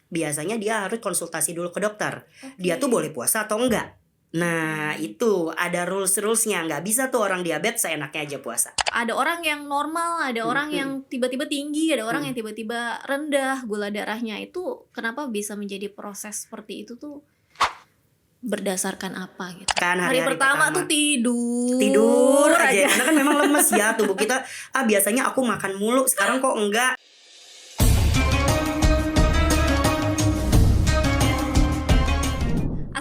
biasanya dia harus konsultasi dulu ke dokter. Oke. Dia tuh boleh puasa atau enggak. Nah itu ada rules-rulesnya. Nggak bisa tuh orang diabetes seenaknya aja puasa. Ada orang yang normal, ada orang yang tiba-tiba tinggi, ada orang yang tiba-tiba rendah gula darahnya. Itu kenapa bisa menjadi proses seperti itu tuh berdasarkan apa gitu? Kan Hari hari-hari pertama tuh tidur aja. Karena kan memang lemes ya tubuh kita. Biasanya aku makan mulu, sekarang kok enggak.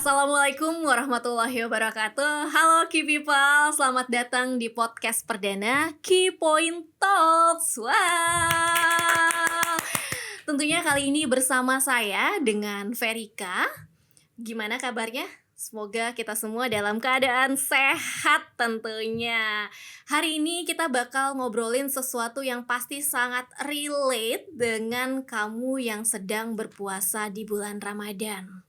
Assalamualaikum warahmatullahi wabarakatuh. Halo Key People, selamat datang di podcast perdana Key Point Talks. Wow. Tentunya kali ini bersama saya dengan Verika. Gimana kabarnya? Semoga kita semua dalam keadaan sehat tentunya. Hari ini kita bakal ngobrolin sesuatu yang pasti sangat relate dengan kamu yang sedang berpuasa di bulan Ramadan.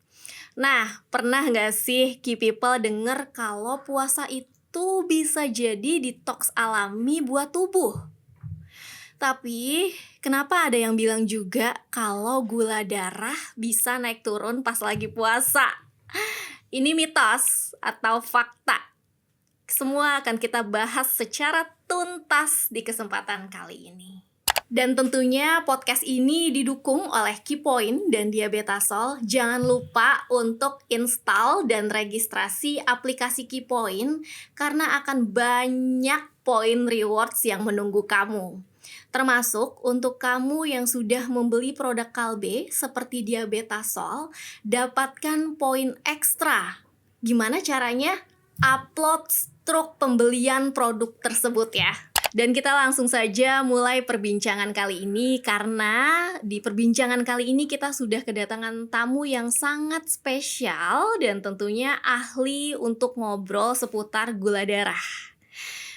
Nah, pernah gak sih Key People denger kalau puasa itu bisa jadi detox alami buat tubuh? Tapi, kenapa ada yang bilang juga kalau gula darah bisa naik turun pas lagi puasa? Ini mitos atau fakta? Semua akan kita bahas secara tuntas di kesempatan kali ini. Dan tentunya podcast ini didukung oleh Keypoint dan Diabetasol. Jangan lupa untuk install dan registrasi aplikasi Keypoint karena akan banyak poin rewards yang menunggu kamu. Termasuk untuk kamu yang sudah membeli produk Kalbe seperti Diabetasol, dapatkan poin ekstra. Gimana caranya? Upload struk pembelian produk tersebut ya. Dan kita langsung saja mulai perbincangan kali ini, karena di perbincangan kali ini kita sudah kedatangan tamu yang sangat spesial dan tentunya ahli untuk ngobrol seputar gula darah.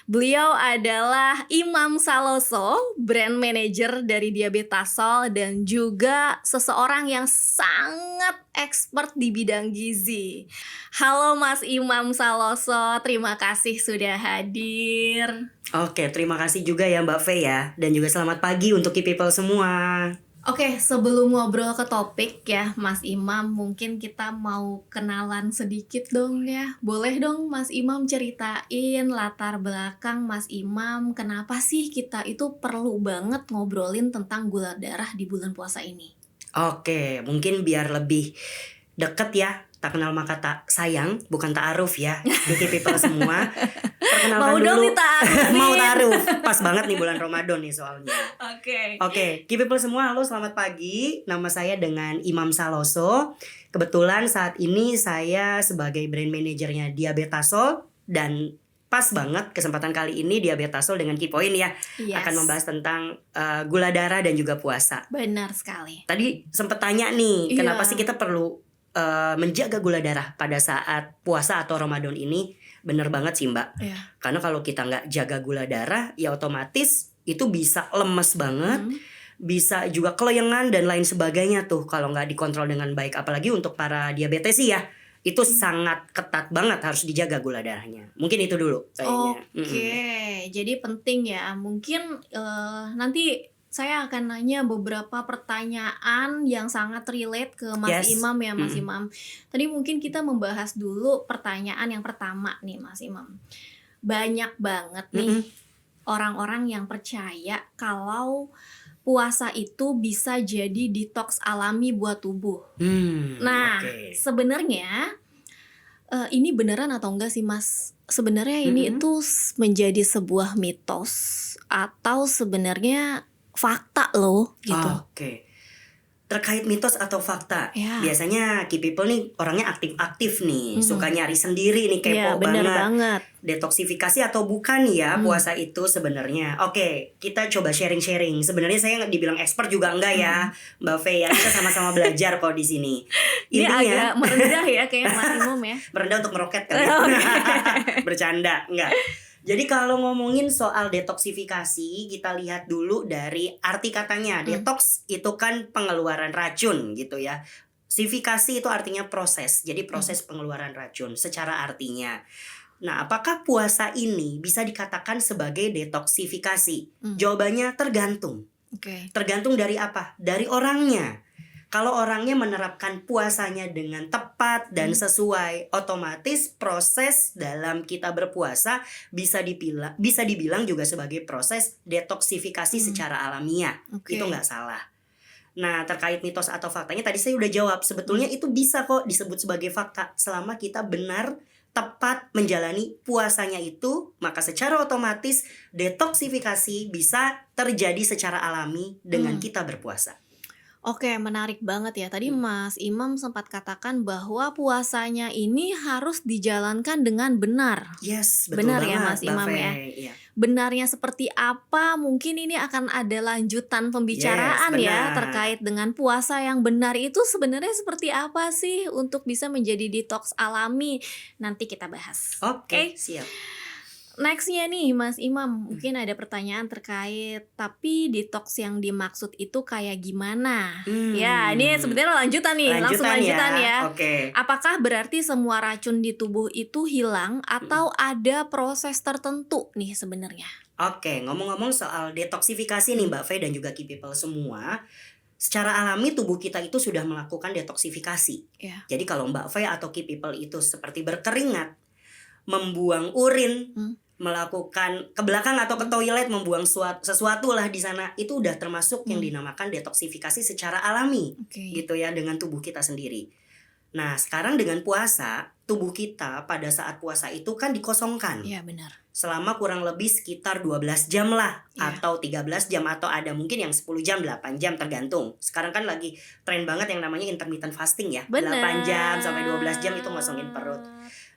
Beliau adalah Imam Saloso, brand manager dari Diabetasol dan juga seseorang yang sangat expert di bidang gizi. Halo Mas Imam Saloso, terima kasih sudah hadir. Oke, terima kasih juga ya Mbak Fe ya. Dan juga selamat pagi untuk Key People semua. Oke, sebelum ngobrol ke topik ya Mas Imam, mungkin kita mau kenalan sedikit dong ya. Boleh dong Mas Imam ceritain latar belakang Mas Imam, kenapa sih kita itu perlu banget ngobrolin tentang gula darah di bulan puasa ini? Oke, mungkin biar lebih deket ya. Tak kenal maka tak sayang, bukan ta'aruf ya. Di Key People semua. Perkenalkan Mau dulu. dong ditaarufin. Mau ta'aruf. Pas banget nih bulan Ramadan nih soalnya. Oke, Key People semua, halo selamat pagi. Nama saya dengan Imam Saloso. Kebetulan saat ini saya sebagai brand manajernya Diabetasol. Dan pas banget kesempatan kali ini Diabetasol dengan Keypoint ya. Yes. Akan membahas tentang gula darah dan juga puasa. Benar sekali. Tadi sempet tanya nih, kenapa Iya. sih kita perlu menjaga gula darah pada saat puasa atau Ramadan ini? Bener banget sih Mbak. Iya. Karena kalau kita nggak jaga gula darah, ya otomatis itu bisa lemes banget, bisa juga kelengan dan lain sebagainya tuh kalau nggak dikontrol dengan baik. Apalagi untuk para diabetes ya, itu sangat ketat banget harus dijaga gula darahnya. Mungkin itu dulu kayaknya. Oke, jadi penting ya. Mungkin nanti saya akan nanya beberapa pertanyaan yang sangat relate ke Mas Yes. Imam ya Mas Imam. Tadi mungkin kita membahas dulu pertanyaan yang pertama nih Mas Imam. Banyak banget nih orang-orang yang percaya kalau puasa itu bisa jadi detox alami buat tubuh. Nah, Oke. sebenarnya ini beneran atau enggak sih Mas? Sebenarnya ini itu menjadi sebuah mitos atau sebenarnya fakta loh gitu. Oke. Terkait mitos atau fakta, Ya. biasanya Key People nih orangnya aktif-aktif nih, suka nyari sendiri nih, Iya, kepo bener banget. banget. Detoksifikasi atau bukan ya puasa itu sebenarnya? Oke, kita coba sharing-sharing. Sebenarnya saya nggak dibilang expert juga enggak ya, Mbak Fe ya. Kita sama-sama belajar kok di sini. Ini agak Intinya merendah ya kayak Mas Imam ya. merendah untuk meroket kali. Bercanda, enggak. Jadi kalau ngomongin soal detoksifikasi, kita lihat dulu dari arti katanya. Detox itu kan pengeluaran racun gitu ya. Sifikasi itu artinya proses. Jadi proses pengeluaran racun secara artinya. Nah, apakah puasa ini bisa dikatakan sebagai detoksifikasi? Jawabannya tergantung. Oke. Tergantung dari apa? Dari orangnya. Kalau orangnya menerapkan puasanya dengan tepat dan sesuai, otomatis proses dalam kita berpuasa bisa dibilang juga sebagai proses detoksifikasi secara alamiah. Oke. Itu nggak salah. Nah, terkait mitos atau faktanya tadi saya udah jawab. Sebetulnya itu bisa kok disebut sebagai fakta selama kita benar tepat menjalani puasanya itu, maka secara otomatis detoksifikasi bisa terjadi secara alami dengan kita berpuasa. Oke, menarik banget ya. Tadi Mas Imam sempat katakan bahwa puasanya ini harus dijalankan dengan benar. Yes, betul Benar banget, ya Mas Mbak Imam Fe. ya. Iya. Benarnya seperti apa? Mungkin ini akan ada lanjutan pembicaraan Yes, ya benar. terkait dengan puasa yang benar itu sebenarnya seperti apa sih untuk bisa menjadi detox alami. Nanti kita bahas. Oke, siap. Nextnya nih Mas Imam, mungkin ada pertanyaan terkait tapi detox yang dimaksud itu kayak gimana? Ya, ini sebenarnya lanjutan nih, langsung lanjutan ya. Oke. Apakah berarti semua racun di tubuh itu hilang atau ada proses tertentu nih sebenarnya? Oke, ngomong-ngomong soal detoksifikasi nih Mbak Fe dan juga Key People semua, secara alami tubuh kita itu sudah melakukan detoksifikasi. Ya. Jadi kalau Mbak Fe atau Key People itu seperti berkeringat, membuang urin, melakukan ke belakang atau ke toilet, membuang sesuatu lah di sana, itu udah termasuk yang dinamakan detoksifikasi secara alami. Oke. Gitu ya, dengan tubuh kita sendiri. Nah, sekarang dengan puasa, tubuh kita pada saat puasa itu kan dikosongkan. Iya, benar. Selama kurang lebih sekitar 12 jam lah, Iya. atau 13 jam, atau ada mungkin yang 10 jam, 8 jam tergantung. Sekarang kan lagi tren banget yang namanya intermittent fasting ya. Benar. 8 jam sampai 12 jam itu ngosongin perut.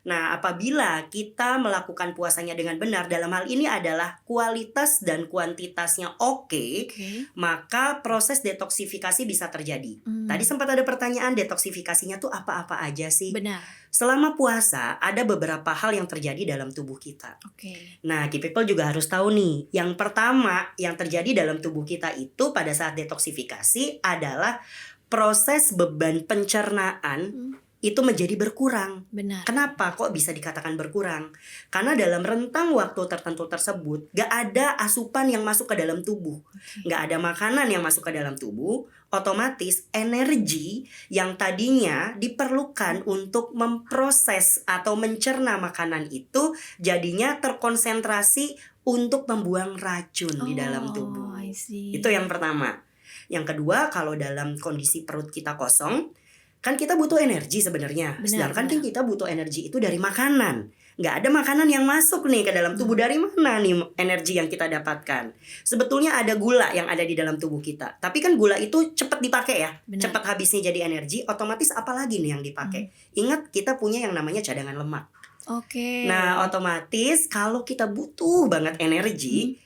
Nah, apabila kita melakukan puasanya dengan benar, dalam hal ini adalah kualitas dan kuantitasnya oke, maka proses detoksifikasi bisa terjadi. Tadi sempat ada pertanyaan, detoksifikasinya tuh apa-apa aja sih? Benar. Selama puasa ada beberapa hal yang terjadi dalam tubuh kita. Oke. Nah, Key People juga harus tahu nih, yang pertama yang terjadi dalam tubuh kita itu pada saat detoksifikasi adalah proses beban pencernaan itu menjadi berkurang. Benar. Kenapa kok bisa dikatakan berkurang? Karena dalam rentang waktu tertentu tersebut gak ada asupan yang masuk ke dalam tubuh, gak ada makanan yang masuk ke dalam tubuh. Otomatis energi yang tadinya diperlukan untuk memproses atau mencerna makanan itu jadinya terkonsentrasi untuk membuang racun di dalam tubuh. I see. Itu yang pertama. Yang kedua, kalau dalam kondisi perut kita kosong, kan kita butuh energi sebenarnya. Sedangkan kan kita butuh energi itu dari makanan. Nggak ada makanan yang masuk nih ke dalam tubuh. Dari mana nih energi yang kita dapatkan? Sebetulnya ada gula yang ada di dalam tubuh kita. Tapi kan gula itu cepat dipakai ya. Cepat habisnya jadi energi. Otomatis apa lagi nih yang dipakai? Ingat, kita punya yang namanya cadangan lemak. Oke. Nah, otomatis kalau kita butuh banget energi,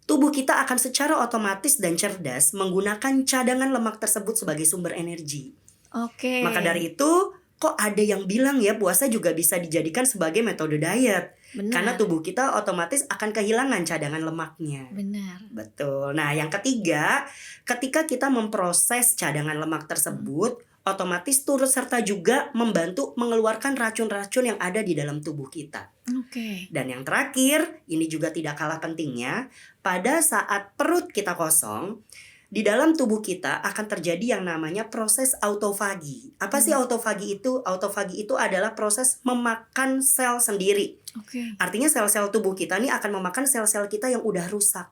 tubuh kita akan secara otomatis dan cerdas menggunakan cadangan lemak tersebut sebagai sumber energi. Oke. Maka dari itu, kok ada yang bilang ya puasa juga bisa dijadikan sebagai metode diet. Benar. Karena tubuh kita otomatis akan kehilangan cadangan lemaknya. Benar. Betul. Nah, yang ketiga, ketika kita memproses cadangan lemak tersebut, otomatis turut serta juga membantu mengeluarkan racun-racun yang ada di dalam tubuh kita. Oke. Dan yang terakhir, ini juga tidak kalah pentingnya, pada saat perut kita kosong, di dalam tubuh kita akan terjadi yang namanya proses autofagi. Apa sih autofagi itu? Autofagi itu adalah proses memakan sel sendiri. Oke. Artinya sel-sel tubuh kita nih akan memakan sel-sel kita yang udah rusak.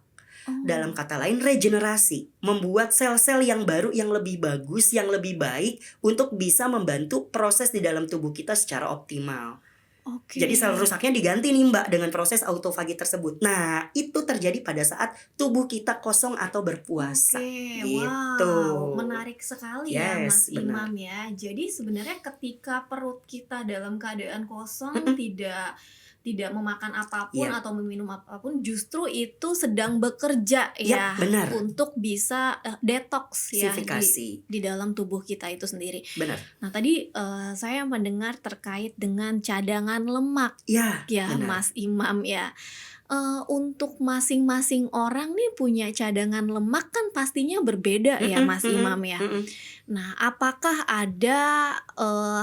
Dalam kata lain, regenerasi. Membuat sel-sel yang baru, yang lebih bagus, yang lebih baik untuk bisa membantu proses di dalam tubuh kita secara optimal. Oke. Jadi sel rusaknya diganti nih Mbak dengan proses autofagi tersebut. Nah, itu terjadi pada saat tubuh kita kosong atau berpuasa. Oke, Gitu. wow, menarik sekali ya Mas Yes, benar. Imam ya. Jadi sebenarnya ketika perut kita dalam keadaan kosong, tidak memakan apapun Iya. atau meminum apapun, justru itu sedang bekerja ya benar. untuk bisa detox ya Sifikasi. di dalam tubuh kita itu sendiri. Benar. Nah tadi saya mendengar terkait dengan cadangan lemak Ya, ya benar. Mas Imam ya. Untuk masing-masing orang nih punya cadangan lemak kan pastinya berbeda ya Mas Imam ya. Nah, apakah ada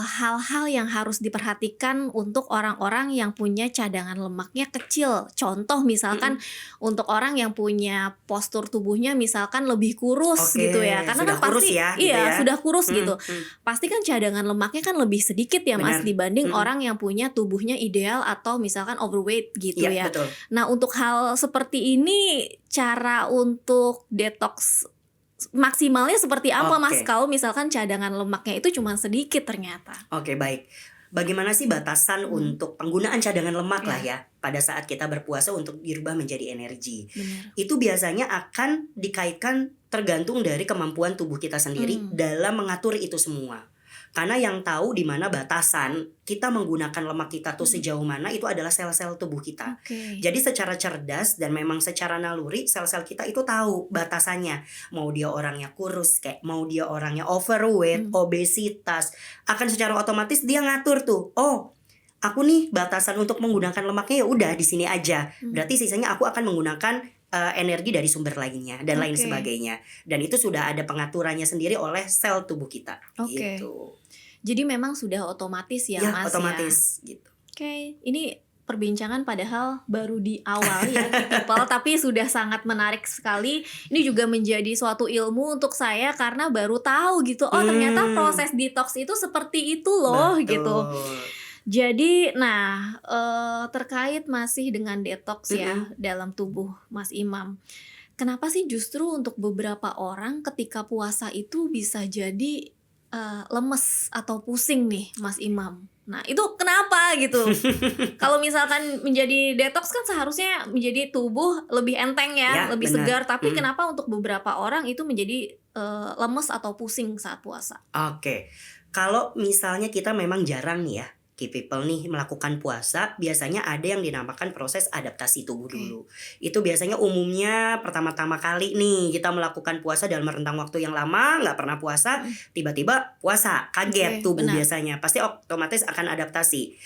hal-hal yang harus diperhatikan untuk orang-orang yang punya cadangan lemaknya kecil? Contoh misalkan untuk orang yang punya postur tubuhnya misalkan lebih kurus Oke, gitu ya. Karena sudah kan kurus pasti ya, gitu iya, ya. sudah kurus gitu. Pasti kan cadangan lemaknya kan lebih sedikit ya Mas Benar. dibanding orang yang punya tubuhnya ideal atau misalkan overweight gitu Iya, ya. betul. Nah, untuk hal seperti ini cara untuk detox maksimalnya seperti apa Mas Oke. kalau misalkan cadangan lemaknya itu cuma sedikit ternyata? Oke, baik. Bagaimana sih batasan untuk penggunaan cadangan lemak lah ya pada saat kita berpuasa untuk dirubah menjadi energi? Benar. Itu biasanya akan dikaitkan tergantung dari kemampuan tubuh kita sendiri dalam mengatur itu semua. Karena yang tahu di mana batasan kita menggunakan lemak kita tuh sejauh mana itu adalah sel-sel tubuh kita. Oke. Jadi secara cerdas dan memang secara naluri sel-sel kita itu tahu batasannya. Mau dia orangnya kurus kayak mau dia orangnya overweight, obesitas, akan secara otomatis dia ngatur tuh. Oh, aku nih batasan untuk menggunakan lemaknya ya udah di sini aja. Berarti sisanya aku akan menggunakan energi dari sumber lainnya dan lain Oke. sebagainya. Dan itu sudah ada pengaturannya sendiri oleh sel tubuh kita. Oke. Gitu. Jadi memang sudah otomatis ya, Ya, Mas otomatis gitu. Oke, ini perbincangan padahal baru di awal ya people, tapi sudah sangat menarik sekali. Ini juga menjadi suatu ilmu untuk saya karena baru tahu gitu. Oh, ternyata proses detox itu seperti itu loh gitu. Jadi, nah terkait masih dengan detox ya dalam tubuh Mas Imam. Kenapa sih justru untuk beberapa orang ketika puasa itu bisa jadi lemes atau pusing nih Mas Imam? Nah itu kenapa gitu? Kalau misalkan menjadi detox kan seharusnya menjadi tubuh lebih enteng ya, lebih benar. segar. Tapi kenapa untuk beberapa orang itu menjadi lemes atau pusing saat puasa? Oke, kalau misalnya kita memang jarang nih ya, key people nih melakukan puasa, biasanya ada yang dinamakan proses adaptasi tubuh dulu. Itu biasanya umumnya pertama-tama kali nih kita melakukan puasa dalam rentang waktu yang lama, nggak pernah puasa, tiba-tiba puasa, kaget tubuh biasanya, pasti otomatis akan adaptasi.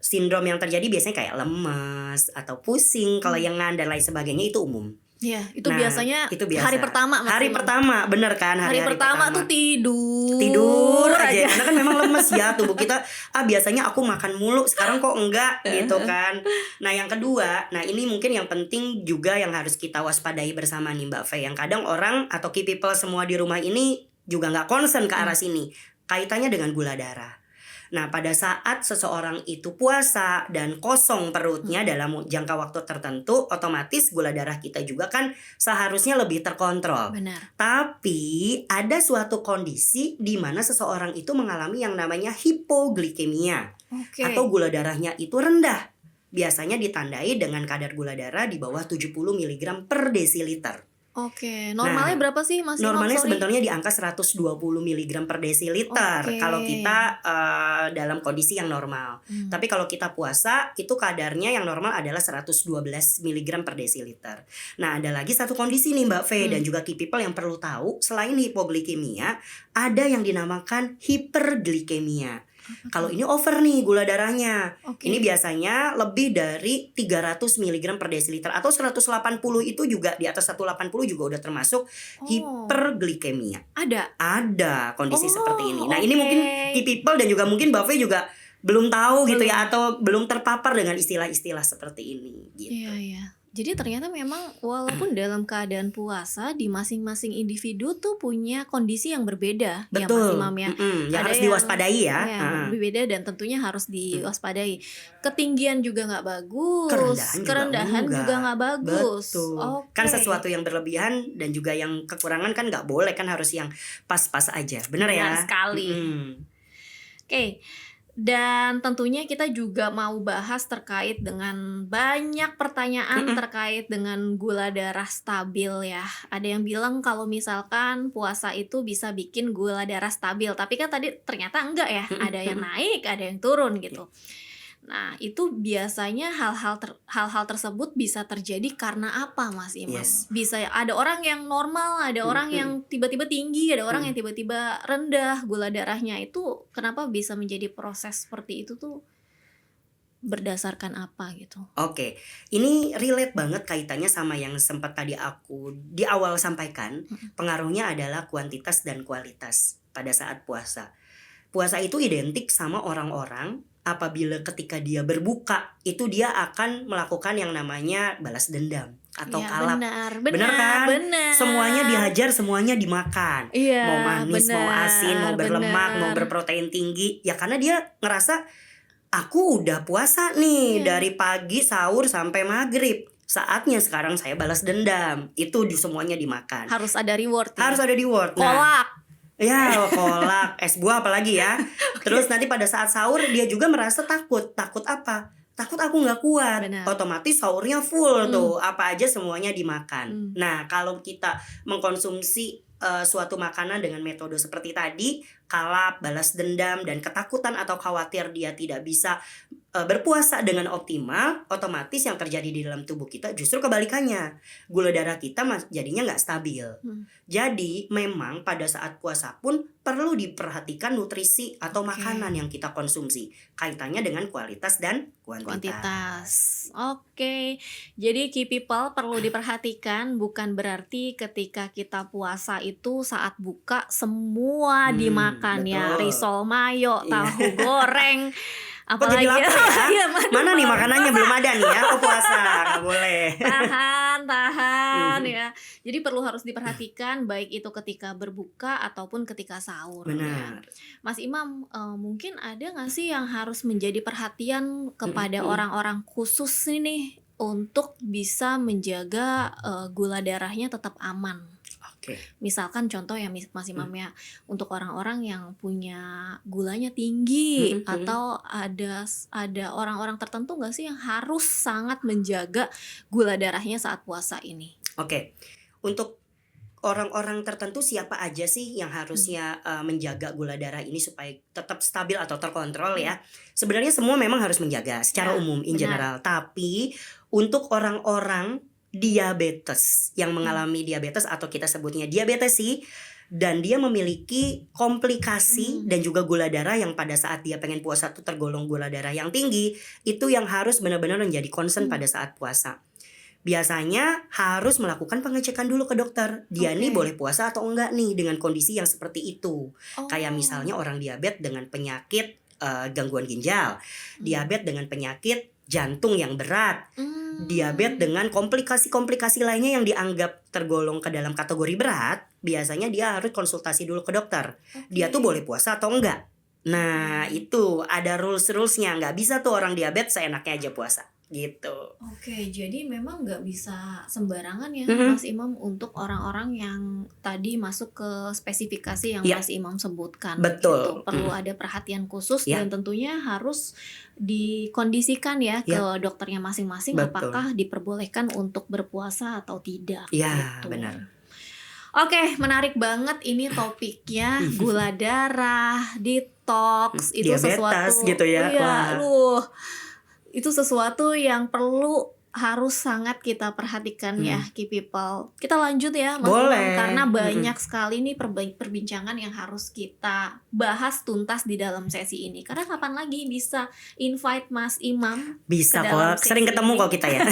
Sindrom yang terjadi biasanya kayak lemas atau pusing, kelengan dan lain sebagainya itu umum. Ya, itu biasanya itu biasa. hari pertama Mas Hari Imam. pertama, bener kan? Hari pertama tuh tidur aja. Karena kan memang lemes ya tubuh kita. Biasanya aku makan mulu, sekarang kok enggak gitu kan. Nah, yang kedua, nah ini mungkin yang penting juga yang harus kita waspadai bersama nih Mbak Fe. Yang kadang orang atau key people semua di rumah ini juga nggak concern ke arah sini. Kaitannya dengan gula darah. Nah, pada saat seseorang itu puasa dan kosong perutnya dalam jangka waktu tertentu, otomatis gula darah kita juga kan seharusnya lebih terkontrol. Benar. Tapi ada suatu kondisi di mana seseorang itu mengalami yang namanya hipoglikemia. Atau gula darahnya itu rendah. Biasanya ditandai dengan kadar gula darah di bawah 70 mg per desiliter. Oke, normalnya berapa sih Mas Imam? Normalnya sebetulnya di angka 120 mg per desiliter kalau kita dalam kondisi yang normal. Tapi kalau kita puasa itu kadarnya yang normal adalah 112 mg per desiliter. Nah, ada lagi satu kondisi nih Mbak Fe dan juga key people yang perlu tahu, selain hipoglikemia ada yang dinamakan hiperglikemia. Kalau ini over nih gula darahnya. Ini biasanya lebih dari 300 mg per desiliter atau 180 itu juga di atas 180 juga udah termasuk hiperglikemia. Ada kondisi seperti ini. Nah, ini mungkin key people dan juga mungkin Mbak Fe juga belum tahu gitu ya atau belum terpapar dengan istilah-istilah seperti ini gitu. Iya. Jadi ternyata memang walaupun dalam keadaan puasa di masing-masing individu tuh punya kondisi yang berbeda. Betul. Ya Mas Imam ya. Yang harus diwaspadai ya. Berbeda dan tentunya harus diwaspadai. Ketinggian juga nggak bagus. Kerendahan juga nggak bagus. Betul. Kan sesuatu yang berlebihan dan juga yang kekurangan kan nggak boleh, kan harus yang pas-pas aja. Bener ya? Benar sekali. Oke. Dan tentunya kita juga mau bahas terkait dengan banyak pertanyaan terkait dengan gula darah stabil ya. Ada yang bilang kalau misalkan puasa itu bisa bikin gula darah stabil, tapi kan tadi ternyata enggak ya. Ada yang naik, ada yang turun gitu. Nah, itu biasanya hal-hal tersebut bisa terjadi karena apa Mas Imam? Bisa ada orang yang normal, ada orang yang tiba-tiba tinggi, ada orang yang tiba-tiba rendah gula darahnya. Itu kenapa bisa menjadi proses seperti itu tuh? berdasarkan apa gitu? Oke, ini relate banget kaitannya sama yang sempat tadi aku di awal sampaikan. Pengaruhnya adalah kuantitas dan kualitas pada saat puasa. Puasa itu identik sama orang-orang apabila ketika dia berbuka itu dia akan melakukan yang namanya balas dendam atau Ya, kalap. benar kan? benar. Semuanya dihajar, semuanya dimakan. Iya, Mau manis, mau asin, mau berlemak, mau benar. berprotein tinggi. Ya karena dia ngerasa aku udah puasa nih Iya. dari pagi sahur sampai maghrib. Saatnya sekarang saya balas dendam. Itu semuanya dimakan. Harus ada reward ya. Harus ada reward. Nah, Kolak. ya kolak, es buah apalagi ya. Terus nanti pada saat sahur dia juga merasa takut. Takut apa? Takut aku nggak kuat. Benar. Otomatis sahurnya full tuh. Apa aja semuanya dimakan. Hmm. Nah kalau kita mengkonsumsi suatu makanan dengan metode seperti tadi, kalap, balas dendam, dan ketakutan atau khawatir dia tidak bisa berpuasa dengan optimal, otomatis yang terjadi di dalam tubuh kita justru kebalikannya. Gula darah kita jadinya nggak stabil. Jadi memang pada saat puasa pun perlu diperhatikan nutrisi atau makanan yang kita konsumsi. Kaitannya dengan kualitas dan kuantitas. Oke. Jadi key people perlu diperhatikan, bukan berarti ketika kita puasa itu saat buka semua dimakan ya. Betul. Risol mayo, tahu goreng. Kok jadi Apalagi lapar ya? Iya, Mana nih makanannya belum ada nih ya? Oh puasa, nggak boleh. tahan ya. Jadi perlu harus diperhatikan baik itu ketika berbuka ataupun ketika sahur. Ya. Benar. Mas Imam, mungkin ada nggak sih yang harus menjadi perhatian kepada orang-orang khusus ini untuk bisa menjaga gula darahnya tetap aman? Oke. Misalkan contoh ya Mas Imam ya, untuk orang-orang yang punya gulanya tinggi atau ada orang-orang tertentu nggak sih yang harus sangat menjaga gula darahnya saat puasa ini? Oke. Untuk orang-orang tertentu siapa aja sih yang harusnya menjaga gula darah ini supaya tetap stabil atau terkontrol ya? Sebenarnya semua memang harus menjaga secara umum in general. Tapi untuk orang-orang diabetes yang mengalami diabetes atau kita sebutnya diabetes sih, dan dia memiliki komplikasi dan juga gula darah yang pada saat dia pengen puasa tuh tergolong gula darah yang tinggi, itu yang harus benar-benar menjadi concern pada saat puasa. Biasanya harus melakukan pengecekan dulu ke dokter. Dia nih boleh puasa atau enggak nih dengan kondisi yang seperti itu. Kayak misalnya orang diabetes dengan penyakit gangguan ginjal, diabetes dengan penyakit jantung yang berat, diabetes dengan komplikasi-komplikasi lainnya yang dianggap tergolong ke dalam kategori berat, biasanya dia harus konsultasi dulu ke dokter. Dia tuh boleh puasa atau enggak. Nah itu ada rules-rulesnya. Nggak bisa tuh orang diabetes seenaknya aja puasa gitu. Oke, jadi memang nggak bisa sembarangan ya Mas Imam untuk orang-orang yang tadi masuk ke spesifikasi yang Mas Imam sebutkan. Betul. Gitu. Perlu ada perhatian khusus dan tentunya harus dikondisikan ya ke dokternya masing-masing. Apakah diperbolehkan untuk berpuasa atau tidak. Iya, gitu. benar. Oke, menarik banget ini topiknya gula darah, detox, itu diabetes sesuatu gitu ya. Iya, itu sesuatu yang perlu harus sangat kita perhatikan ya key people. Kita lanjut ya Mas Imam, karena banyak sekali nih perbincangan yang harus kita bahas tuntas di dalam sesi ini. Karena kapan lagi bisa invite Mas Imam? Bisa kok, sering ketemu kok kita ya.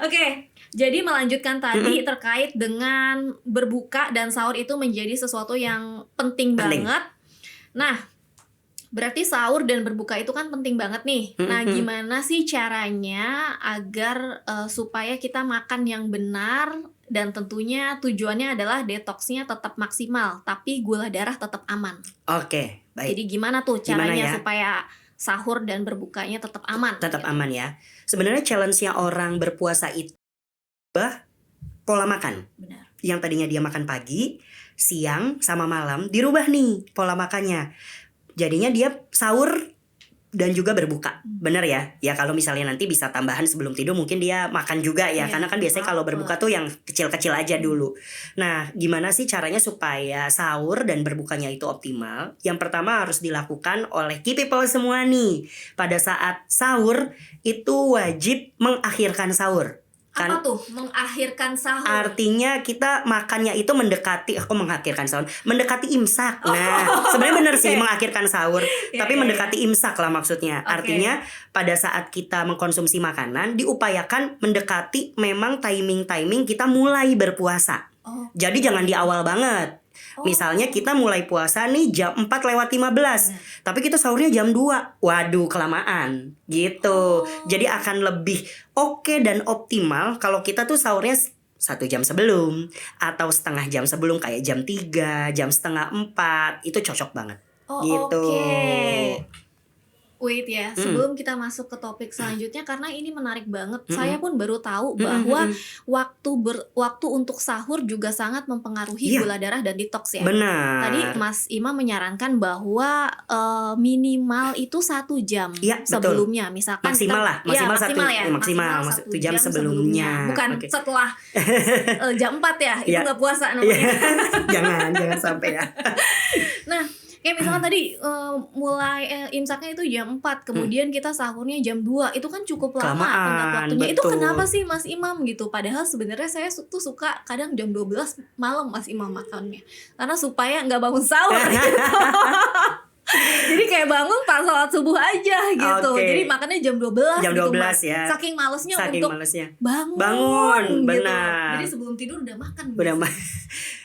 Oke. Jadi melanjutkan tadi terkait dengan berbuka dan sahur itu menjadi sesuatu yang penting banget. Nah, berarti sahur dan berbuka itu kan penting banget nih. Nah, gimana sih caranya agar supaya kita makan yang benar dan tentunya tujuannya adalah detoksnya tetap maksimal, tapi gula darah tetap aman. Oke, baik. Jadi gimana tuh caranya supaya sahur dan berbukanya tetap aman? Tetap aman ya. Sebenarnya challenge-nya orang berpuasa itu pola makan. Benar. Yang tadinya dia makan pagi, siang, sama malam dirubah nih pola makannya. Jadinya dia sahur dan juga berbuka. Benar ya? Ya kalau misalnya nanti bisa tambahan sebelum tidur mungkin dia makan juga ya. Karena kan biasanya kalau berbuka tuh yang kecil-kecil aja dulu. Nah, gimana sih caranya supaya sahur dan berbukanya itu optimal? Yang pertama harus dilakukan oleh key people semua nih. Pada saat sahur itu wajib mengakhirkan sahur. Apa tuh mengakhirkan sahur? Artinya kita makannya itu mendekati, aku mengakhirkan sahur, mendekati imsak. Nah, sebenarnya benar sih mengakhirkan sahur, tapi mendekati imsak lah maksudnya. Artinya pada saat kita mengkonsumsi makanan diupayakan mendekati memang timing kita mulai berpuasa. Jadi jangan di awal banget. Misalnya kita mulai puasa nih jam 4:15, tapi kita sahurnya jam 2. Waduh, kelamaan gitu. Jadi akan lebih oke dan optimal kalau kita tuh sahurnya 1 jam sebelum atau setengah jam sebelum, kayak jam 3, jam setengah 4. Itu cocok banget. Gitu. Wait ya, sebelum kita masuk ke topik selanjutnya, karena ini menarik banget. Saya pun baru tahu bahwa waktu untuk sahur juga sangat mempengaruhi gula darah dan detox ya. Benar. Tadi Mas Imam menyarankan bahwa minimal itu 1 jam sebelumnya, misalkan maksimal 1 jam sebelumnya. Bukan setelah jam 4 ya, itu nggak puasa namanya. jangan sampai ya. Nah, kayak misalkan tadi mulai imsaknya itu jam 4, kemudian kita sahurnya jam 2, itu kan cukup lama tenggat waktunya. Betul. Itu kenapa sih Mas Imam gitu? Padahal sebenarnya saya tuh suka kadang jam 12 malam Mas Imam makannya, karena supaya nggak bangun sahur gitu. Jadi kayak bangun pas sholat subuh aja gitu. Jadi makannya jam 12 jam 12 gitu, Mas. ya. Saking malesnya untuk bangun gitu. Benar. Jadi sebelum tidur udah makan.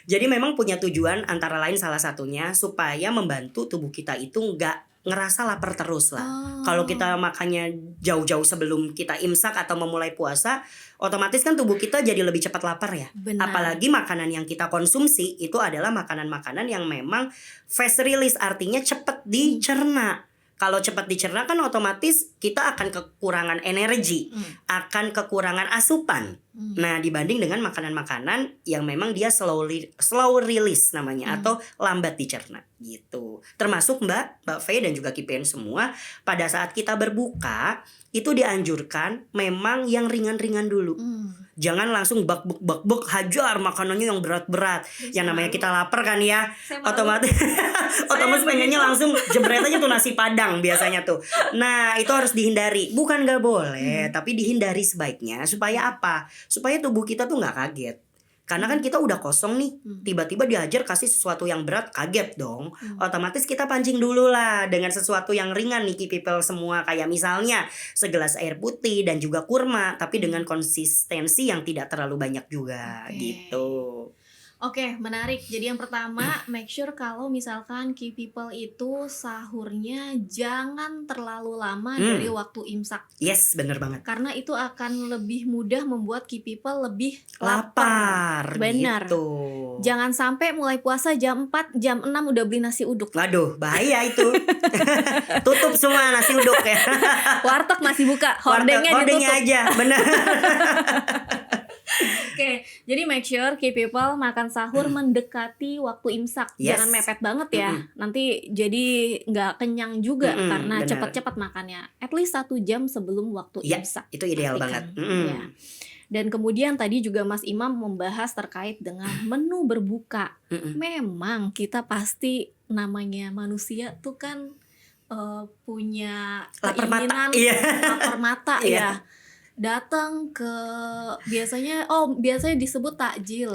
Jadi memang punya tujuan, antara lain salah satunya supaya membantu tubuh kita itu nggak ngerasa lapar terus lah. Kalau kita makannya jauh-jauh sebelum kita imsak atau memulai puasa, otomatis kan tubuh kita jadi lebih cepat lapar ya. Benar. Apalagi makanan yang kita konsumsi itu adalah makanan-makanan yang memang fast release, artinya cepat dicerna. Kalau cepat dicerna kan otomatis kita akan kekurangan energi, akan kekurangan asupan. Nah, dibanding dengan makanan-makanan yang memang dia slow release namanya, atau lambat dicerna gitu. Termasuk Mbak Faye dan juga Kipen semua, pada saat kita berbuka itu dianjurkan memang yang ringan-ringan dulu. Jangan langsung bak hajar makanannya yang berat-berat. Yang namanya kita lapar kan ya, otomatis pengennya langsung jebret aja tuh nasi padang biasanya tuh. Nah, itu harus dihindari. Bukan gak boleh, tapi dihindari sebaiknya. Supaya apa? Supaya tubuh kita tuh gak kaget. Karena kan kita udah kosong nih, tiba-tiba diajar kasih sesuatu yang berat, kaget dong. Otomatis kita pancing dulu lah dengan sesuatu yang ringan nih people semua. Kayak misalnya segelas air putih dan juga kurma, tapi dengan konsistensi yang tidak terlalu banyak juga gitu. Oke, menarik. Jadi yang pertama, make sure kalau misalkan key people itu sahurnya jangan terlalu lama dari waktu imsak. Yes, bener banget. Karena itu akan lebih mudah membuat key people lebih lapar. Benar. Gitu. Jangan sampai mulai puasa jam 4, jam 6 udah beli nasi uduk. Waduh, bahaya itu. Tutup semua nasi uduk ya. Warteg masih buka, hordengnya ditutup aja, benar. Oke, jadi make sure key people makan sahur mendekati waktu imsak. Jangan mepet banget ya. Nanti jadi nggak kenyang juga karena cepat-cepat makannya. At least 1 jam sebelum waktu imsak. Itu ideal banget. Ya. Dan kemudian tadi juga Mas Imam membahas terkait dengan menu berbuka. Memang kita pasti, namanya manusia tuh kan punya keinginan lapar mata ya. Datang ke biasanya disebut takjil.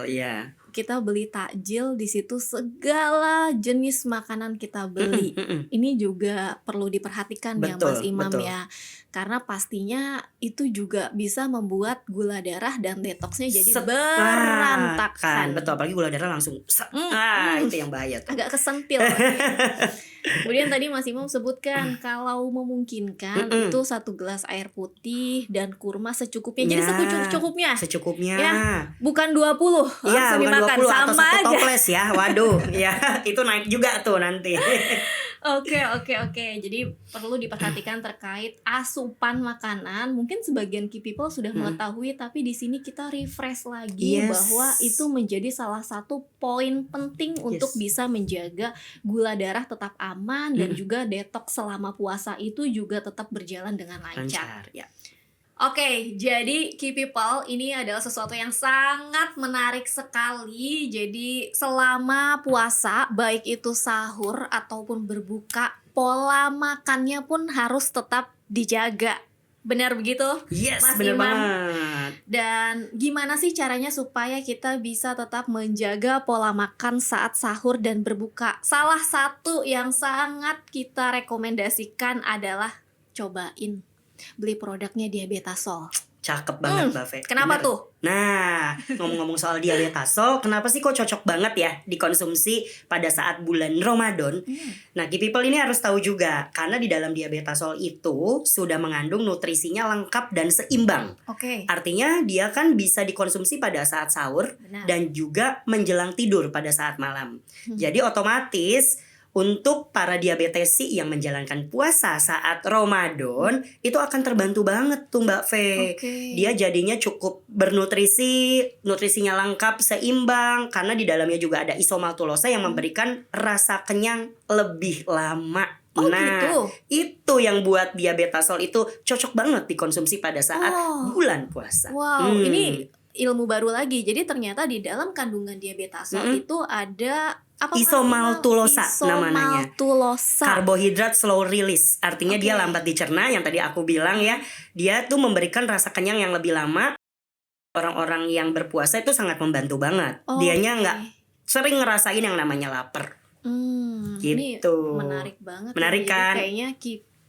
Ya. Kita beli takjil, di situ segala jenis makanan kita beli. Ini juga perlu diperhatikan ya Mas Imam ya. Karena pastinya itu juga bisa membuat gula darah dan detoksnya jadi berantakan. Betul, apalagi gula darah langsung itu yang bahaya tuh. Agak kesentil. Kemudian tadi Mas Imam sebutkan kalau memungkinkan itu 1 gelas air putih dan kurma secukupnya. Jadi secukupnya. Ya, bukan 20 langsung dimakan, sama atau 1 aja. toples ya. Waduh, ya itu naik juga tuh nanti. Oke. Jadi perlu diperhatikan terkait asupan makanan. Mungkin sebagian key people sudah mengetahui, tapi di sini kita refresh lagi bahwa itu menjadi salah satu poin penting untuk bisa menjaga gula darah tetap aman dan juga detox selama puasa itu juga tetap berjalan dengan lancar. Ya. Oke, jadi key people, ini adalah sesuatu yang sangat menarik sekali. Jadi selama puasa, baik itu sahur ataupun berbuka, pola makannya pun harus tetap dijaga. Benar begitu? Yes, Mas bener Imam. banget. Dan gimana sih caranya supaya kita bisa tetap menjaga pola makan saat sahur dan berbuka? Salah satu yang sangat kita rekomendasikan adalah cobain beli produknya Diabetasol. Cakep banget Mbak Fe. Kenapa Bener. tuh? Nah, ngomong-ngomong soal Diabetasol, kenapa sih kok cocok banget ya dikonsumsi pada saat bulan Ramadan? Nah, Key People ini harus tahu juga, karena di dalam Diabetasol itu sudah mengandung nutrisinya lengkap dan seimbang. Oke. Artinya dia kan bisa dikonsumsi pada saat sahur Benar. dan juga menjelang tidur pada saat malam. Jadi otomatis untuk para diabetesi yang menjalankan puasa saat Ramadan itu akan terbantu banget tuh Mbak Fe. Oke. Dia jadinya cukup bernutrisi, nutrisinya lengkap, seimbang, karena di dalamnya juga ada isomaltulosa yang memberikan rasa kenyang lebih lama. Oh, Nah, gitu. itu yang buat Diabetasol itu cocok banget dikonsumsi pada saat Oh. bulan puasa. Wow, ini ilmu baru lagi. Jadi ternyata di dalam kandungan Diabetasol itu ada apa Isomaltulosa namanya. Isomaltulosa. Karbohidrat slow release, artinya dia Oke. lambat dicerna. Yang tadi aku bilang ya, dia tuh memberikan rasa kenyang yang lebih lama. Orang-orang yang berpuasa itu sangat membantu banget. Dianya nggak sering ngerasain yang namanya lapar. Ini Gitu. menarik banget. Menarik ya. Jadi kan? kayaknya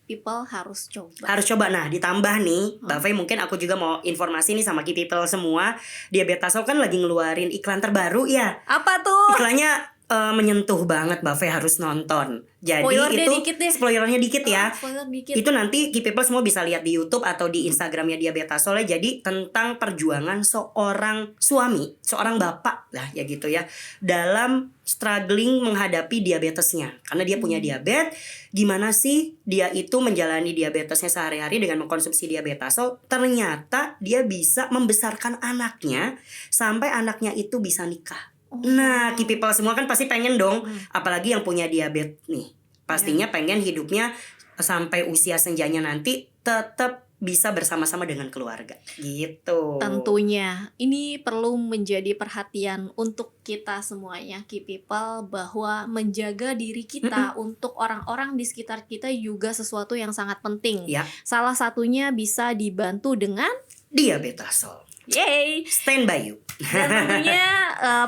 people harus coba. Harus coba. Nah, ditambah nih, Mbak Fei, mungkin aku juga mau informasi nih sama Key People semua. Diabetasol kan lagi ngeluarin iklan terbaru ya. Apa tuh? Iklannya menyentuh banget, Mbak Fei harus nonton. Jadi Spoiler deh itu dikit deh. spoilernya dikit ya. Spoiler dikit. Itu nanti Key People semua bisa lihat di YouTube atau di Instagramnya Diabetasol ya. Jadi tentang perjuangan seorang suami, seorang bapak lah ya gitu ya, dalam struggling menghadapi diabetesnya. Karena dia punya diabetes, gimana sih dia itu menjalani diabetesnya sehari-hari dengan mengkonsumsi Diabetasol. Ternyata dia bisa membesarkan anaknya sampai anaknya itu bisa nikah. Nah, Key People semua kan pasti pengen dong, apalagi yang punya diabetes nih. Pastinya pengen hidupnya sampai usia senjanya nanti tetap bisa bersama-sama dengan keluarga. Gitu. Tentunya ini perlu menjadi perhatian untuk kita semuanya, Key People, bahwa menjaga diri kita untuk orang-orang di sekitar kita juga sesuatu yang sangat penting. Ya, Salah satunya bisa dibantu dengan Diabetasol. Yeay. Stand by you. Dan tentunya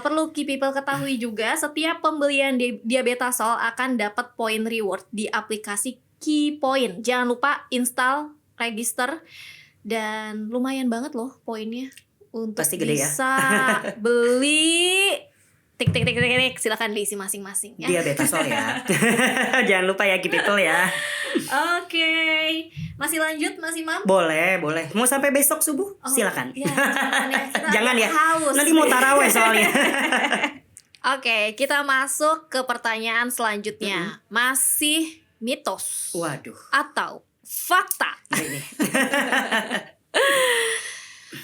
perlu Key People ketahui juga, setiap pembelian Diabetasol akan dapat poin reward di aplikasi Key Point. Jangan lupa install, register, dan lumayan banget loh poinnya untuk Pasti gede ya. bisa beli. Tik tik tik tik tik, silakan diisi masing-masing ya. Diabetasol ya. Jangan lupa ya Key People ya. Oke, masih lanjut Mas Imam? Boleh, boleh. Mau sampai besok subuh? Oh, Silakan. ya, jangan ya. Kita Jangan agak ya. haus. Nanti mau taraweh soalnya. Oke, kita masuk ke pertanyaan selanjutnya. Masih mitos Waduh. atau fakta? Ini.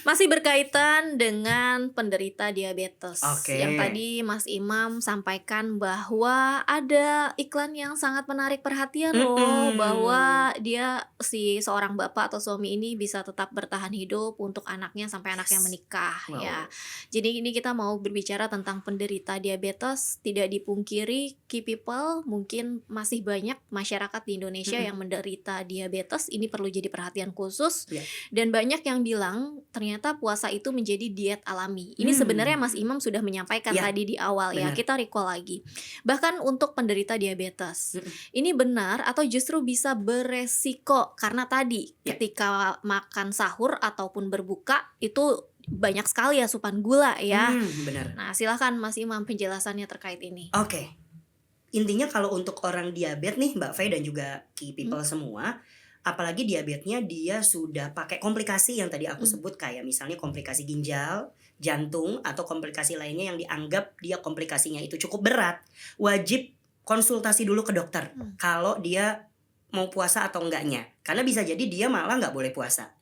Masih berkaitan dengan penderita diabetes. Oke. Yang tadi Mas Imam sampaikan bahwa ada iklan yang sangat menarik perhatian loh, bahwa dia si seorang bapak atau suami ini bisa tetap bertahan hidup untuk anaknya sampai anaknya menikah. Wow. Ya. Jadi ini kita mau berbicara tentang penderita diabetes. Tidak dipungkiri, Key People, mungkin masih banyak masyarakat di Indonesia yang menderita diabetes. Ini perlu jadi perhatian khusus. Ya. Dan banyak yang bilang ternyata puasa itu menjadi diet alami. Ini sebenarnya Mas Imam sudah menyampaikan Ya, tadi di awal ya. benar. Kita recall lagi. Bahkan untuk penderita diabetes, ini benar atau justru bisa beresiko karena tadi Ya. ketika makan sahur ataupun berbuka itu banyak sekali asupan gula ya. Benar. Nah, silakan Mas Imam penjelasannya terkait ini. Oke. Intinya kalau untuk orang diabetes nih Mbak Fei dan juga Key People semua, apalagi diabetesnya dia sudah pakai komplikasi yang tadi aku sebut, kayak misalnya komplikasi ginjal, jantung, atau komplikasi lainnya yang dianggap dia komplikasinya itu cukup berat, wajib konsultasi dulu ke dokter kalau dia mau puasa atau enggaknya. Karena bisa jadi dia malah nggak boleh puasa.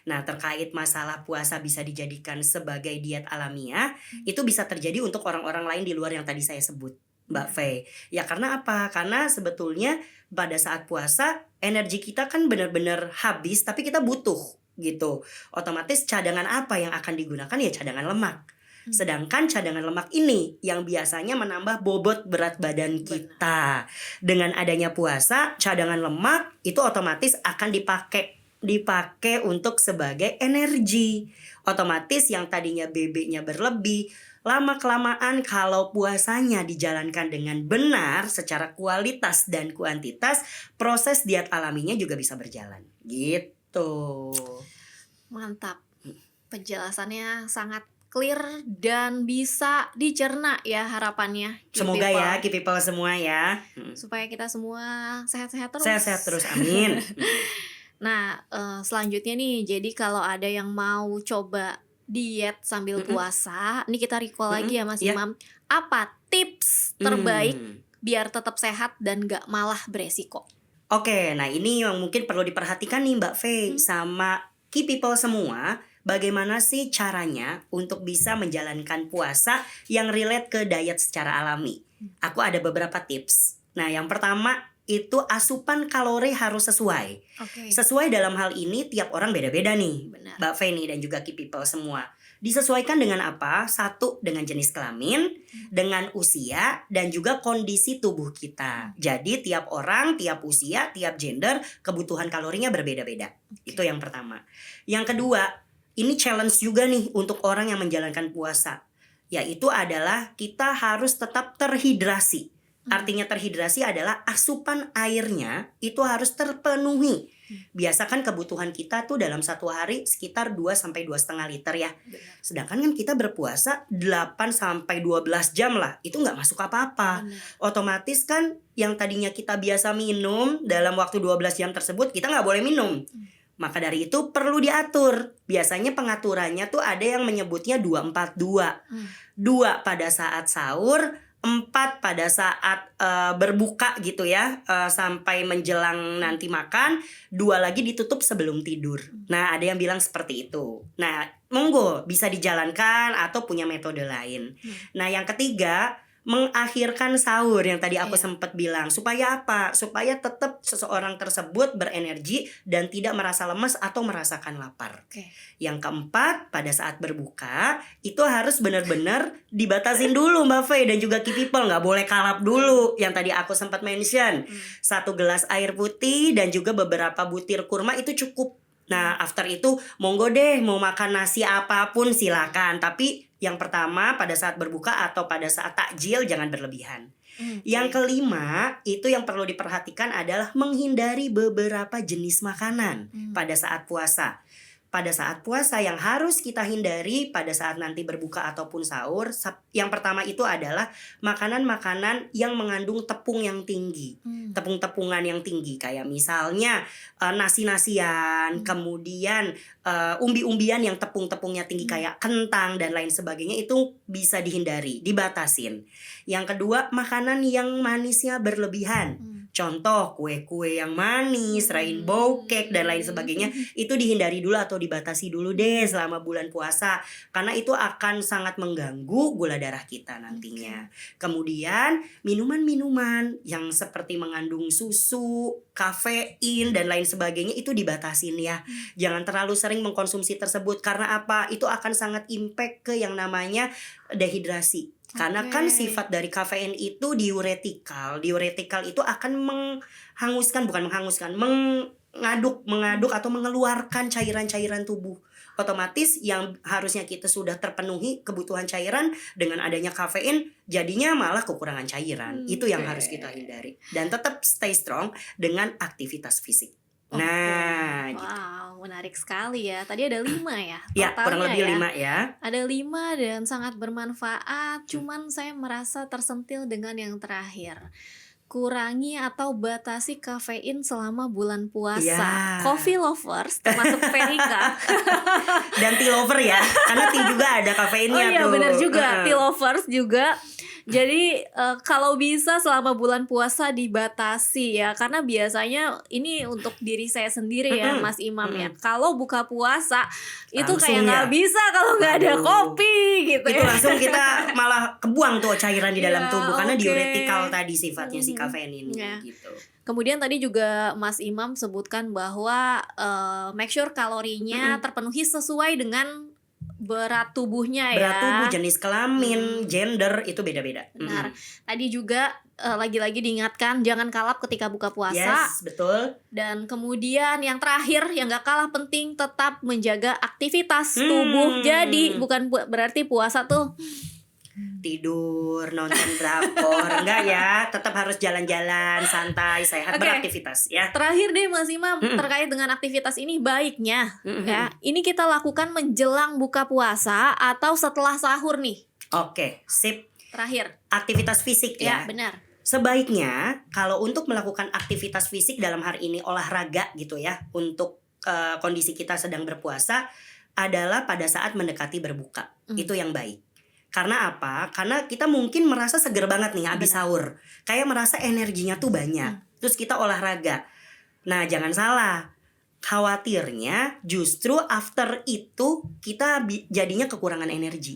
Nah, terkait masalah puasa bisa dijadikan sebagai diet alamiah, itu bisa terjadi untuk orang-orang lain di luar yang tadi saya sebut, Mbak Fei. Ya karena apa? Karena sebetulnya pada saat puasa energi kita kan benar-benar habis, tapi kita butuh gitu. Otomatis cadangan apa yang akan digunakan? Ya cadangan lemak. Sedangkan cadangan lemak ini yang biasanya menambah bobot berat badan kita. Dengan adanya puasa, cadangan lemak itu otomatis akan dipakai dipakai untuk sebagai energi. Otomatis yang tadinya BB-nya berlebih, lama-kelamaan kalau puasanya dijalankan dengan benar secara kualitas dan kuantitas, proses diet alaminya juga bisa berjalan. Gitu. Mantap. Penjelasannya sangat clear dan bisa dicerna ya harapannya. Key Semoga People. ya Key People semua ya. Supaya kita semua sehat-sehat terus. Sehat-sehat terus, amin. Nah, selanjutnya nih, jadi kalau ada yang mau coba diet sambil puasa, ini kita recall lagi ya Mas Imam, apa tips terbaik biar tetap sehat dan gak malah beresiko? Oke, nah ini yang mungkin perlu diperhatikan nih Mbak Faye sama Key People semua. Bagaimana sih caranya untuk bisa menjalankan puasa yang relate ke diet secara alami? Aku ada beberapa tips. Nah, yang pertama itu asupan kalori harus sesuai. Sesuai dalam hal ini tiap orang beda-beda nih. Benar. Mbak Feni dan juga Key People semua. Disesuaikan dengan apa? Satu, dengan jenis kelamin, dengan usia, dan juga kondisi tubuh kita. Jadi tiap orang, tiap usia, tiap gender, kebutuhan kalorinya berbeda-beda. Itu yang pertama. Yang kedua, ini challenge juga nih untuk orang yang menjalankan puasa. Yaitu adalah kita harus tetap terhidrasi. Artinya terhidrasi adalah asupan airnya itu harus terpenuhi. Biasakan kebutuhan kita tuh dalam satu hari sekitar 2-2,5 liter ya. Sedangkan kan kita berpuasa 8-12 jam lah. Itu nggak masuk apa-apa. Otomatis kan yang tadinya kita biasa minum dalam waktu 12 jam tersebut kita nggak boleh minum. Maka dari itu perlu diatur. Biasanya pengaturannya tuh ada yang menyebutnya 2-4-2. 2 pada saat sahur, 4 pada saat berbuka gitu ya, sampai menjelang nanti makan, 2 lagi ditutup sebelum tidur. Nah, ada yang bilang seperti itu. Nah, monggo bisa dijalankan atau punya metode lain. Nah, yang ketiga, mengakhirkan sahur yang tadi aku sempat bilang. Supaya apa? Supaya tetap seseorang tersebut berenergi dan tidak merasa lemas atau merasakan lapar. Yang keempat, pada saat berbuka itu harus benar-benar dibatasin dulu Mbak Faye dan juga Key People. Nggak boleh kalap dulu. Yang tadi aku sempat mention, 1 gelas air putih dan juga beberapa butir kurma itu cukup. Nah, after itu monggo deh mau makan nasi apapun silakan. Tapi yang pertama pada saat berbuka atau pada saat takjil jangan berlebihan. Yang kelima itu yang perlu diperhatikan adalah menghindari beberapa jenis makanan pada saat puasa. Pada saat puasa yang harus kita hindari pada saat nanti berbuka ataupun sahur, yang pertama itu adalah makanan-makanan yang mengandung tepung yang tinggi. Tepung-tepungan yang tinggi kayak misalnya nasi-nasian, kemudian umbi-umbian yang tepung-tepungnya tinggi kayak kentang dan lain sebagainya itu bisa dihindari, dibatasin. Yang kedua, makanan yang manisnya berlebihan. Contoh kue-kue yang manis, rainbow cake dan lain sebagainya itu dihindari dulu atau dibatasi dulu deh selama bulan puasa karena itu akan sangat mengganggu gula darah kita nantinya. Kemudian minuman-minuman yang seperti mengandung susu, kafein dan lain sebagainya itu dibatasin ya. Jangan terlalu sering mengkonsumsi tersebut karena apa? Itu akan sangat impact ke yang namanya dehidrasi. Karena kan sifat dari kafein itu diuretikal. Diuretikal itu akan mengaduk atau mengeluarkan cairan-cairan tubuh. Otomatis yang harusnya kita sudah terpenuhi kebutuhan cairan dengan adanya kafein jadinya malah kekurangan cairan. Itu yang harus kita hindari. Dan tetap stay strong dengan aktivitas fisik. Nah, wow, gitu. Menarik sekali ya. Tadi ada 5 ya. Ya, kurang lebih 5 ya. Ada 5 dan sangat bermanfaat. Cuman saya merasa tersentil dengan yang terakhir. Kurangi atau batasi kafein selama bulan puasa. Coffee lovers termasuk Verika dan tea lover ya, karena tea juga ada kafeinnya tuh. Oh iya benar juga, tea lovers juga. Jadi kalau bisa selama bulan puasa dibatasi ya, karena biasanya ini untuk diri saya sendiri ya Mas Imam ya. Kalau buka puasa itu kayak nggak bisa kalau nggak ada kopi gitu itu ya. Langsung kita malah kebuang tuh cairan di dalam tubuh karena diuretikal tadi sifatnya si kafein ini gitu. Kemudian tadi juga Mas Imam sebutkan bahwa make sure kalorinya terpenuhi sesuai dengan berat tubuhnya ya. Berat tubuh, jenis kelamin, gender itu beda-beda. Benar. Tadi juga lagi-lagi diingatkan jangan kalap ketika buka puasa. Yes, betul. Dan kemudian yang terakhir yang gak kalah penting, tetap menjaga aktivitas tubuh. Jadi bukan berarti puasa tuh tidur, nonton drakor, enggak ya, tetap harus jalan-jalan, santai, sehat, beraktivitas ya. Terakhir deh Mas Imam, terkait dengan aktivitas ini baiknya ya, ini kita lakukan menjelang buka puasa atau setelah sahur nih. Oke, sip. Terakhir, aktivitas fisik ya. Benar. Sebaiknya kalau untuk melakukan aktivitas fisik dalam hari ini olahraga gitu ya, untuk kondisi kita sedang berpuasa adalah pada saat mendekati berbuka. Itu yang baik. Karena apa? Karena kita mungkin merasa seger banget nih habis sahur. Kayak merasa energinya tuh banyak. Terus kita olahraga. Nah, jangan salah. Khawatirnya justru after itu kita jadinya kekurangan energi.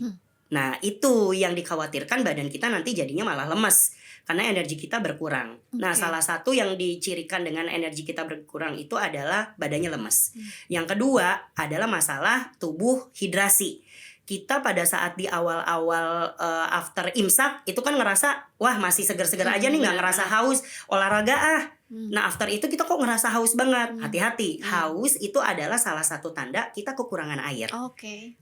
Nah, itu yang dikhawatirkan, badan kita nanti jadinya malah lemes. Karena energi kita berkurang. Nah, salah satu yang dicirikan dengan energi kita berkurang itu adalah badannya lemes. Yang kedua adalah masalah tubuh hidrasi. Kita pada saat di awal-awal after imsak itu kan ngerasa wah masih seger-seger aja nih, nggak ngerasa haus, olahraga Nah after itu kita kok ngerasa haus banget. Hati-hati, haus itu adalah salah satu tanda kita kekurangan air.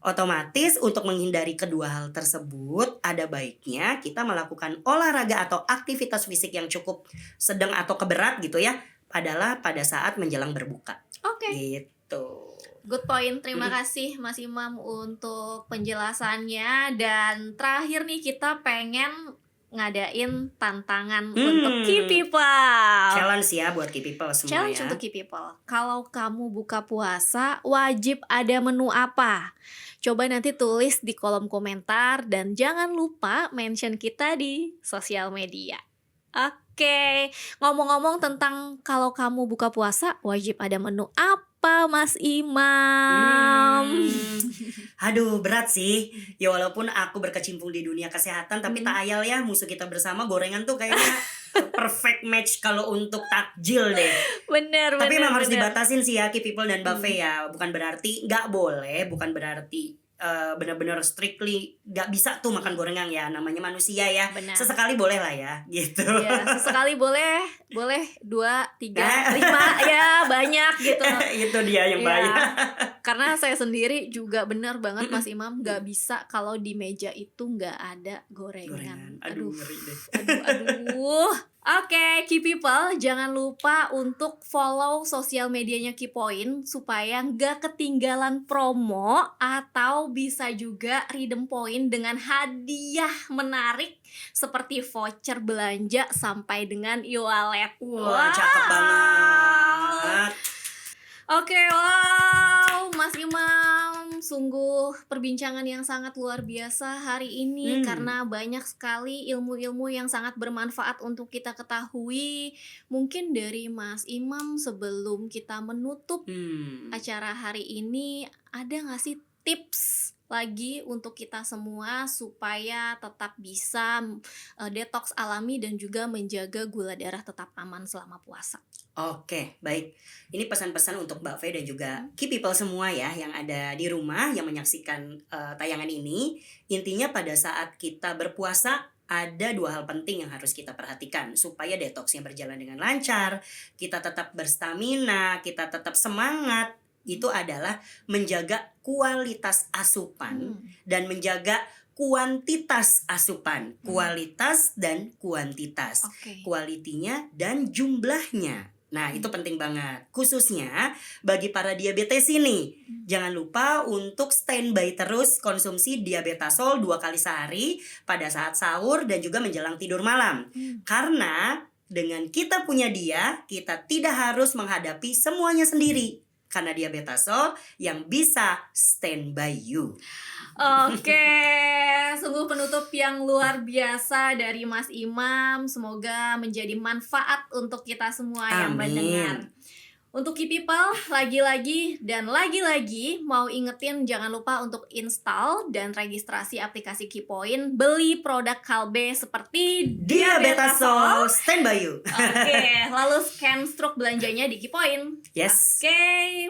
Otomatis untuk menghindari kedua hal tersebut, ada baiknya kita melakukan olahraga atau aktivitas fisik yang cukup sedang atau keberat gitu ya, adalah pada saat menjelang berbuka. Gitu. Good point, terima kasih Mas Imam untuk penjelasannya. Dan terakhir nih kita pengen ngadain tantangan untuk Key People. Challenge ya buat Key People semua. Challenge untuk Key People. Kalau kamu buka puasa, wajib ada menu apa? Coba nanti tulis di kolom komentar dan jangan lupa mention kita di sosial media. Oke, ngomong-ngomong tentang kalau kamu buka puasa, wajib ada menu apa Mas Imam? Aduh berat sih. Ya walaupun aku berkecimpung di dunia kesehatan, tapi tak ayal ya, musuh kita bersama gorengan tuh kayaknya perfect match kalau untuk takjil deh. Bener. Tapi memang harus dibatasin sih ya Key People dan buffet ya. Bukan berarti nggak boleh, bukan berarti benar-benar strictly gak bisa tuh makan gorengan ya, namanya manusia ya. Sesekali boleh lah ya gitu ya, sesekali boleh 2, 3, 5 ya banyak gitu. Itu dia yang bahaya. Karena saya sendiri juga benar banget Mas Imam, gak bisa kalau di meja itu gak ada gorengan. Aduh ngeri deh. Aduh. Oke, Key People, jangan lupa untuk follow sosial medianya Key Point supaya nggak ketinggalan promo atau bisa juga redeem point dengan hadiah menarik seperti voucher belanja sampai dengan e-wallet. Wah, cakep banget. Oke, wow, Mas Imam, sungguh perbincangan yang sangat luar biasa hari ini karena banyak sekali ilmu-ilmu yang sangat bermanfaat untuk kita ketahui. Mungkin dari Mas Imam sebelum kita menutup acara hari ini, ada nggak sih tips lagi untuk kita semua supaya tetap bisa detox alami dan juga menjaga gula darah tetap aman selama puasa? Oke, baik. Ini pesan-pesan untuk Mbak Fe dan juga Key People semua ya yang ada di rumah yang menyaksikan tayangan ini. Intinya pada saat kita berpuasa ada 2 hal penting yang harus kita perhatikan supaya detoxnya berjalan dengan lancar, kita tetap berstamina, kita tetap semangat. Itu adalah menjaga kualitas asupan dan menjaga kuantitas asupan. Kualitas dan kuantitas. Kualitinya dan jumlahnya. Nah itu penting banget, khususnya bagi para diabetes ini. Jangan lupa untuk standby terus konsumsi diabetasol 2 kali sehari pada saat sahur dan juga menjelang tidur malam. Karena dengan kita punya dia, kita tidak harus menghadapi semuanya sendiri. Karena diabetasol yang bisa standby you. Oke, sungguh penutup yang luar biasa dari Mas Imam. Semoga menjadi manfaat untuk kita semua yang mendengar. Untuk Key People, lagi-lagi mau ingetin jangan lupa untuk install dan registrasi aplikasi Keypoint, beli produk Kalbe seperti Diabetasol, stand by you. Oke, lalu scan struk belanjanya di Keypoint. Yes. Oke,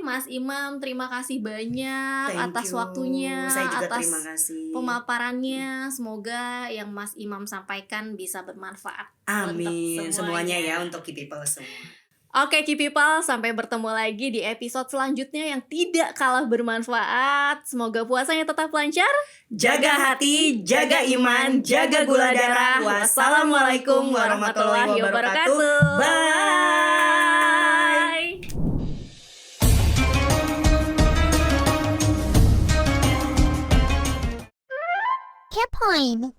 Mas Imam, terima kasih banyak Thank atas you. waktunya, Saya juga atas terima kasih. pemaparannya. Semoga yang Mas Imam sampaikan bisa bermanfaat. Amin. Untuk Semuanya ya untuk Key People semua. Oke, Key People, sampai bertemu lagi di episode selanjutnya yang tidak kalah bermanfaat. Semoga puasanya tetap lancar. Jaga hati, jaga iman, jaga gula darah. Wassalamualaikum warahmatullahi wabarakatuh. Bye. Keypoint.